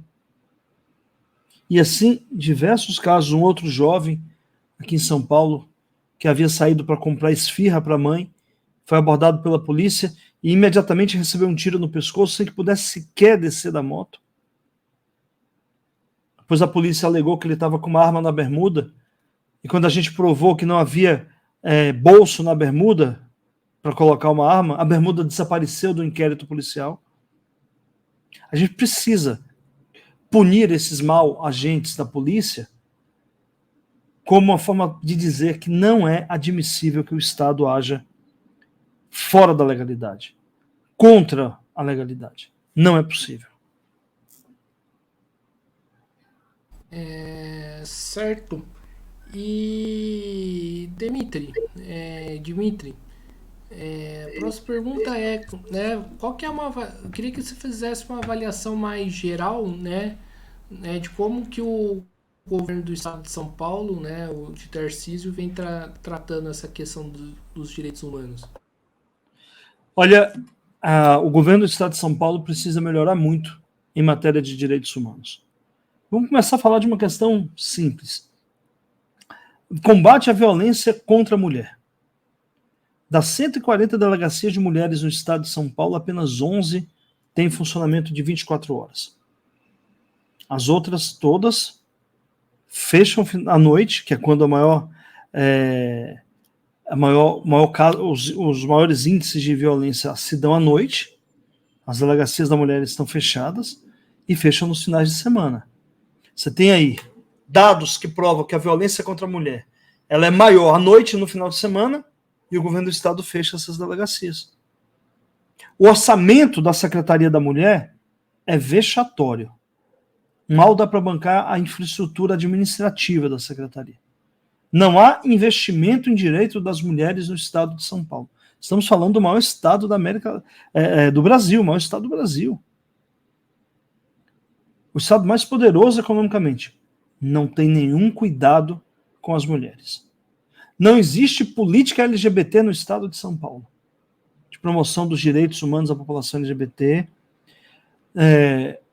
E assim, diversos casos. Um outro jovem, aqui em São Paulo, que havia saído para comprar esfirra para a mãe, foi abordado pela polícia e imediatamente recebeu um tiro no pescoço sem que pudesse sequer descer da moto. Depois a polícia alegou que ele estava com uma arma na bermuda, e quando a gente provou que não havia bolso na bermuda para colocar uma arma, a bermuda desapareceu do inquérito policial. A gente precisa punir esses mal agentes da polícia como uma forma de dizer que não é admissível que o Estado haja fora da legalidade, contra a legalidade. Não é possível. Certo. E Dmitry, a próxima pergunta é, né, qual que é eu queria que você fizesse uma avaliação mais geral, né, de como que o governo do estado de São Paulo, né, o de Tarcísio, vem tratando essa questão dos direitos humanos. Olha, o governo do estado de São Paulo precisa melhorar muito em matéria de direitos humanos. Vamos começar a falar de uma questão simples. Combate à violência contra a mulher. Das 140 delegacias de mulheres no estado de São Paulo, apenas 11 têm funcionamento de 24 horas. As outras todas fecham à noite, que é quando os maiores índices de violência se dão à noite. As delegacias da mulher estão fechadas e fecham nos finais de semana. Você tem aí dados que provam que a violência contra a mulher ela é maior à noite e no final de semana, e o governo do estado fecha essas delegacias. O orçamento da Secretaria da Mulher é vexatório. Mal dá para bancar a infraestrutura administrativa da Secretaria. Não há investimento em direito das mulheres no estado de São Paulo. Estamos falando do maior estado da América, do Brasil, o maior estado do Brasil. O estado mais poderoso economicamente. Não tem nenhum cuidado com as mulheres. Não existe política LGBT no estado de São Paulo, de promoção dos direitos humanos da população LGBT,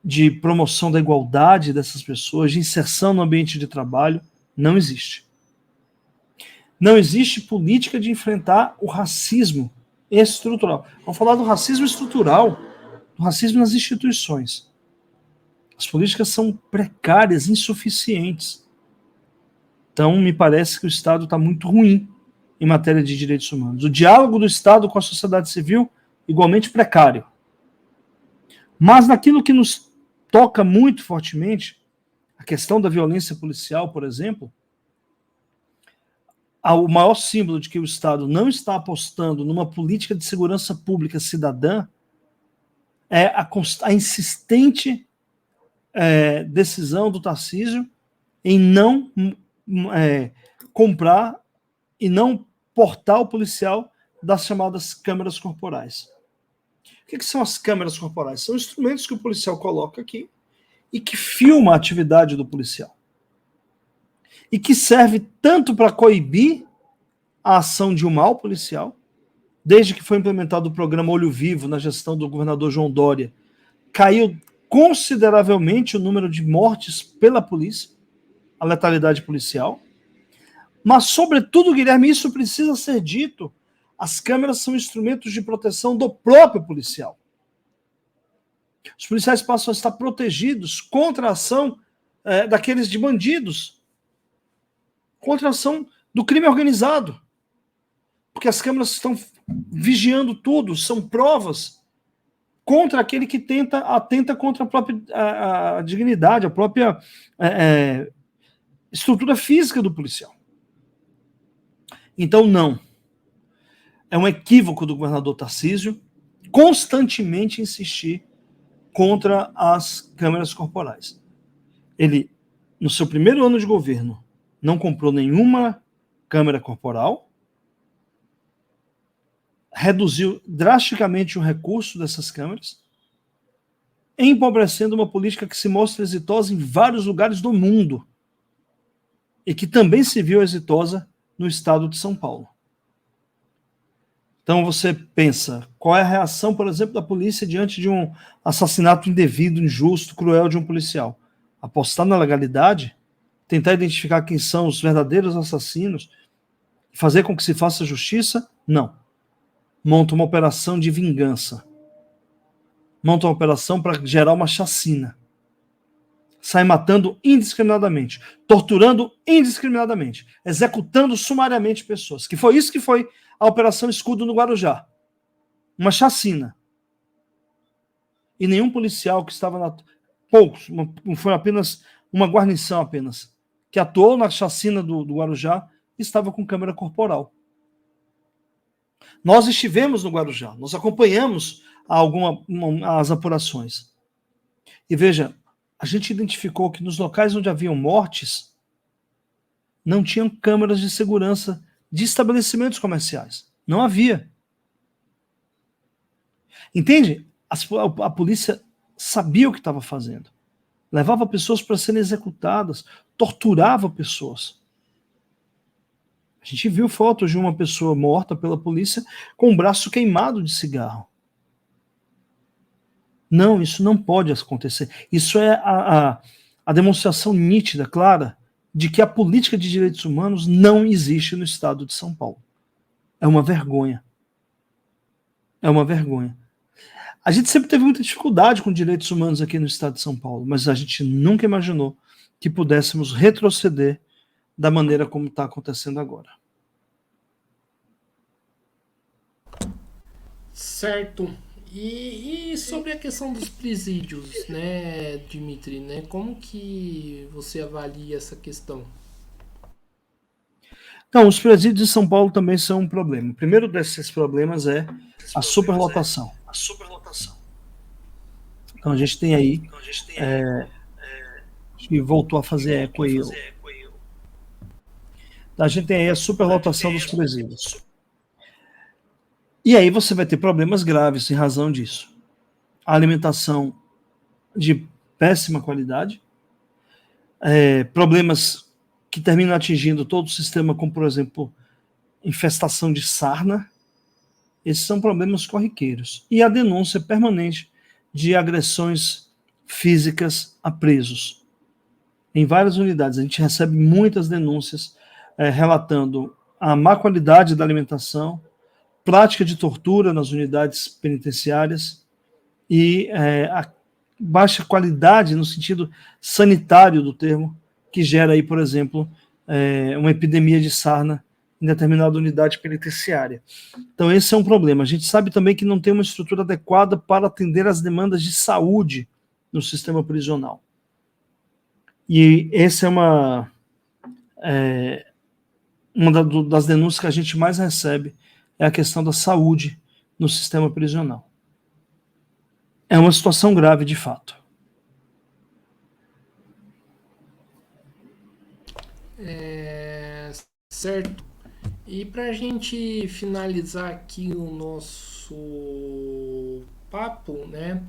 de promoção da igualdade dessas pessoas, de inserção no ambiente de trabalho. Não existe. Não existe política de enfrentar o racismo estrutural. Vamos falar do racismo estrutural, do racismo nas instituições. As políticas são precárias, insuficientes. Então, me parece que o Estado está muito ruim em matéria de direitos humanos. O diálogo do Estado com a sociedade civil, igualmente precário. Mas naquilo que nos toca muito fortemente, a questão da violência policial, por exemplo, o maior símbolo de que o Estado não está apostando numa política de segurança pública cidadã é a insistente decisão do Tarcísio em não comprar e não portar o policial das chamadas câmeras corporais. O que são as câmeras corporais? São instrumentos que o policial coloca aqui e que filma a atividade do policial. E que serve tanto para coibir a ação de um mal policial, desde que foi implementado o programa Olho Vivo na gestão do governador João Dória, caiu consideravelmente o número de mortes pela polícia, a letalidade policial. Mas, sobretudo, Guilherme, isso precisa ser dito, as câmeras são instrumentos de proteção do próprio policial. Os policiais passam a estar protegidos contra a ação daqueles de bandidos, contra a ação do crime organizado. Porque as câmeras estão vigiando tudo, são provas contra aquele que atenta contra a própria a dignidade, a própria estrutura física do policial. Então, não. É um equívoco do governador Tarcísio constantemente insistir contra as câmeras corporais. Ele, no seu primeiro ano de governo, não comprou nenhuma câmera corporal, reduziu drasticamente o recurso dessas câmeras, empobrecendo uma política que se mostra exitosa em vários lugares do mundo e que também se viu exitosa no estado de São Paulo. Então você pensa, qual é a reação, por exemplo, da polícia diante de um assassinato indevido, injusto, cruel de um policial? Apostar na legalidade, tentar identificar quem são os verdadeiros assassinos, fazer com que se faça justiça? Não. monta uma operação de vingança, monta uma operação para gerar uma chacina, sai matando indiscriminadamente, torturando indiscriminadamente, executando sumariamente pessoas, que foi isso que foi a Operação Escudo no Guarujá, uma chacina. E nenhum policial que estava na... Poucos, foi apenas uma guarnição apenas, que atuou na chacina do Guarujá, estava com câmera corporal. Nós estivemos no Guarujá, nós acompanhamos as apurações. E veja, a gente identificou que nos locais onde haviam mortes, não tinham câmeras de segurança de estabelecimentos comerciais. Não havia. Entende? A polícia sabia o que estava fazendo. Levava pessoas para serem executadas, torturava pessoas. A gente viu fotos de uma pessoa morta pela polícia com o braço queimado de cigarro. Não, isso não pode acontecer. Isso é a demonstração nítida, clara, de que a política de direitos humanos não existe no estado de São Paulo. É uma vergonha. É uma vergonha. A gente sempre teve muita dificuldade com direitos humanos aqui no estado de São Paulo, mas a gente nunca imaginou que pudéssemos retroceder da maneira como está acontecendo agora. Certo. E sobre a questão dos presídios, né, Dimitri, né? Como que você avalia essa questão? Então, os presídios de São Paulo também são um problema. O primeiro desses problemas é a superlotação. Então, a gente tem aí, que voltou a fazer eco aí, a gente tem aí a superlotação dos presídios. E aí você vai ter problemas graves em razão disso. A alimentação de péssima qualidade, problemas que terminam atingindo todo o sistema, como, por exemplo, infestação de sarna. Esses são problemas corriqueiros. E a denúncia permanente de agressões físicas a presos. Em várias unidades, a gente recebe muitas denúncias relatando a má qualidade da alimentação, prática de tortura nas unidades penitenciárias e a baixa qualidade no sentido sanitário do termo, que gera aí, por exemplo, uma epidemia de sarna em determinada unidade penitenciária. Então esse é um problema. A gente sabe também que não tem uma estrutura adequada para atender as demandas de saúde no sistema prisional. E essa é uma das denúncias que a gente mais recebe, é a questão da saúde no sistema prisional. É uma situação grave, de fato. Certo. E para a gente finalizar aqui o nosso papo, né?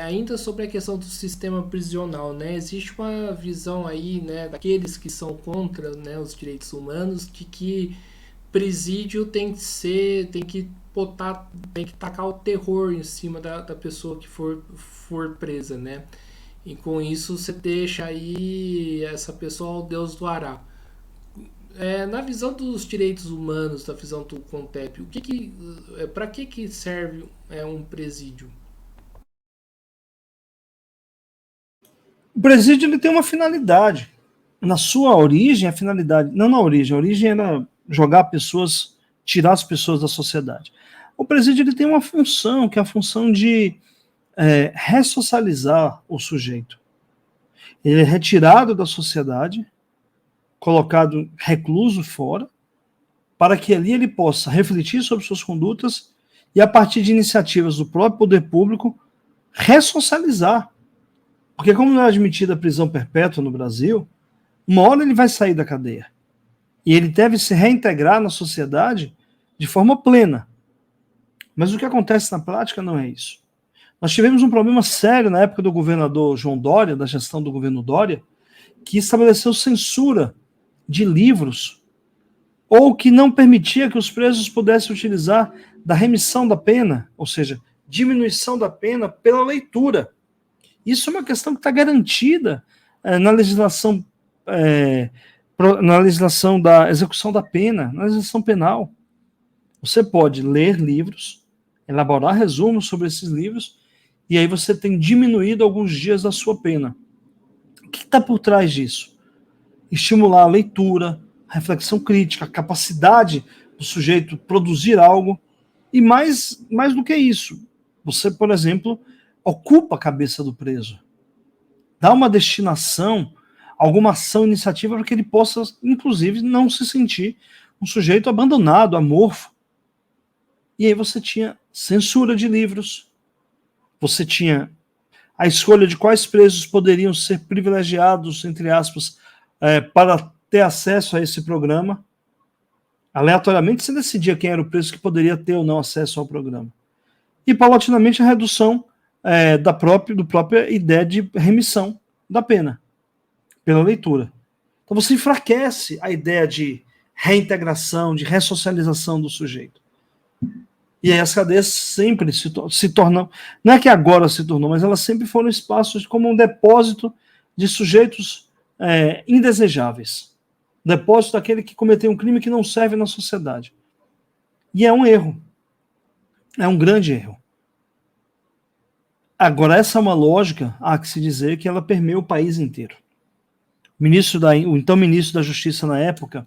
Ainda sobre a questão do sistema prisional, né? Existe uma visão aí, né, daqueles que são contra, né, os direitos humanos, de que presídio tem que tacar o terror em cima da pessoa que for presa, né? E com isso você deixa aí essa pessoa ao Deus do Ará. Na visão dos direitos humanos, da visão do CONTEP, para que serve um presídio? O presídio ele tem uma finalidade. Na sua origem, a finalidade... Não na origem, a origem era jogar pessoas, tirar as pessoas da sociedade. O presídio ele tem uma função, que é a função de ressocializar o sujeito. Ele é retirado da sociedade, colocado recluso fora, para que ali ele possa refletir sobre suas condutas e, a partir de iniciativas do próprio poder público, ressocializar. Porque como não é admitida a prisão perpétua no Brasil, uma hora ele vai sair da cadeia. E ele deve se reintegrar na sociedade de forma plena. Mas o que acontece na prática não é isso. Nós tivemos um problema sério na época do governador João Dória, da gestão do governo Dória, que estabeleceu censura de livros, ou que não permitia que os presos pudessem utilizar da remissão da pena, ou seja, diminuição da pena pela leitura. Isso é uma questão que está garantida na legislação da execução da pena, na legislação penal. Você pode ler livros, elaborar resumos sobre esses livros, e aí você tem diminuído alguns dias da sua pena. O que está por trás disso? Estimular a leitura, a reflexão crítica, a capacidade do sujeito produzir algo, e mais do que isso, você, por exemplo, ocupa a cabeça do preso. Dá uma destinação, alguma ação, iniciativa para que ele possa, inclusive, não se sentir um sujeito abandonado, amorfo. E aí você tinha censura de livros, você tinha a escolha de quais presos poderiam ser privilegiados, entre aspas, para ter acesso a esse programa. Aleatoriamente você decidia quem era o preso que poderia ter ou não acesso ao programa. E, paulatinamente, a redução da própria ideia de remissão da pena pela leitura. Então você enfraquece a ideia de reintegração, de ressocialização do sujeito. E aí as cadeias sempre se tornam, não é que agora se tornou, mas elas sempre foram espaços como um depósito de sujeitos indesejáveis. Depósito daquele que cometeu um crime que não serve na sociedade. E é um erro. É um grande erro. Agora, essa é uma lógica, há que se dizer, que ela permeia o país inteiro. O então ministro da Justiça na época,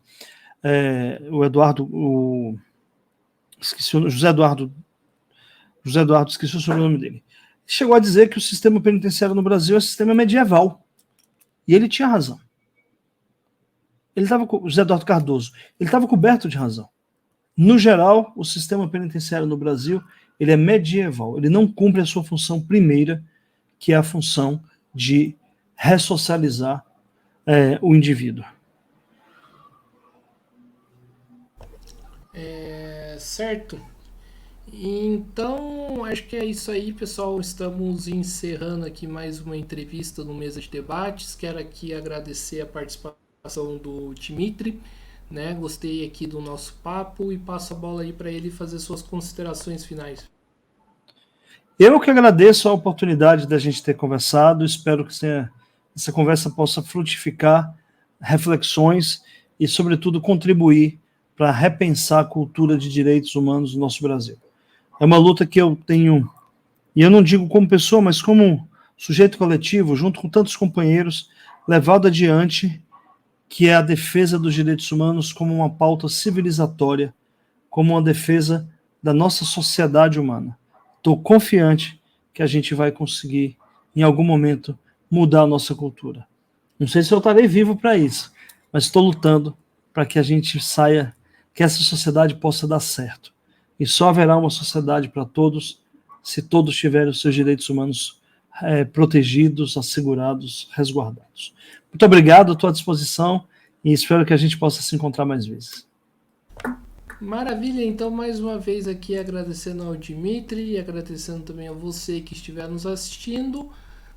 José Eduardo, esqueci o sobrenome dele, chegou a dizer que o sistema penitenciário no Brasil é um sistema medieval. E ele tinha razão. José Eduardo Cardoso, ele estava coberto de razão. No geral, o sistema penitenciário no Brasil, ele é medieval, ele não cumpre a sua função primeira, que é a função de ressocializar o indivíduo. Certo. Então, acho que é isso aí, pessoal. Estamos encerrando aqui mais uma entrevista no Mesa de Debates. Quero aqui agradecer a participação do Dimitri, né? Gostei aqui do nosso papo e passo a bola aí para ele fazer suas considerações finais. Eu que agradeço a oportunidade da gente ter conversado. Espero que essa conversa possa frutificar reflexões e, sobretudo, contribuir para repensar a cultura de direitos humanos no nosso Brasil. É uma luta que eu tenho, e eu não digo como pessoa, mas como sujeito coletivo, junto com tantos companheiros, levado adiante, que é a defesa dos direitos humanos como uma pauta civilizatória, como uma defesa da nossa sociedade humana. Estou confiante que a gente vai conseguir, em algum momento, mudar a nossa cultura. Não sei se eu estarei vivo para isso, mas estou lutando para que a gente saia, que essa sociedade possa dar certo. E só haverá uma sociedade para todos se todos tiverem os seus direitos humanos protegidos, assegurados, resguardados. Muito obrigado, estou à disposição e espero que a gente possa se encontrar mais vezes. Maravilha, então mais uma vez aqui agradecendo ao Dimitri e agradecendo também a você que estiver nos assistindo.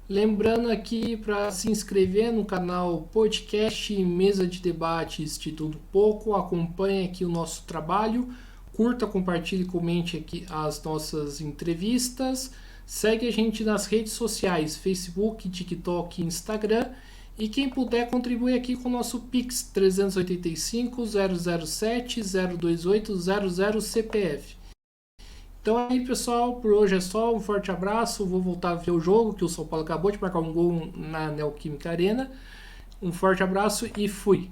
Lembrando aqui para se inscrever no canal podcast Mesa de Debates de Tudo Pouco, acompanhe aqui o nosso trabalho, curta, compartilhe e comente aqui as nossas entrevistas, segue a gente nas redes sociais, Facebook, TikTok e Instagram, e quem puder contribuir aqui com o nosso Pix 385 007 028 00 CPF. Então aí, pessoal, por hoje é só. Um forte abraço. Vou voltar a ver o jogo, que o São Paulo acabou de marcar um gol na Neoquímica Arena. Um forte abraço e fui!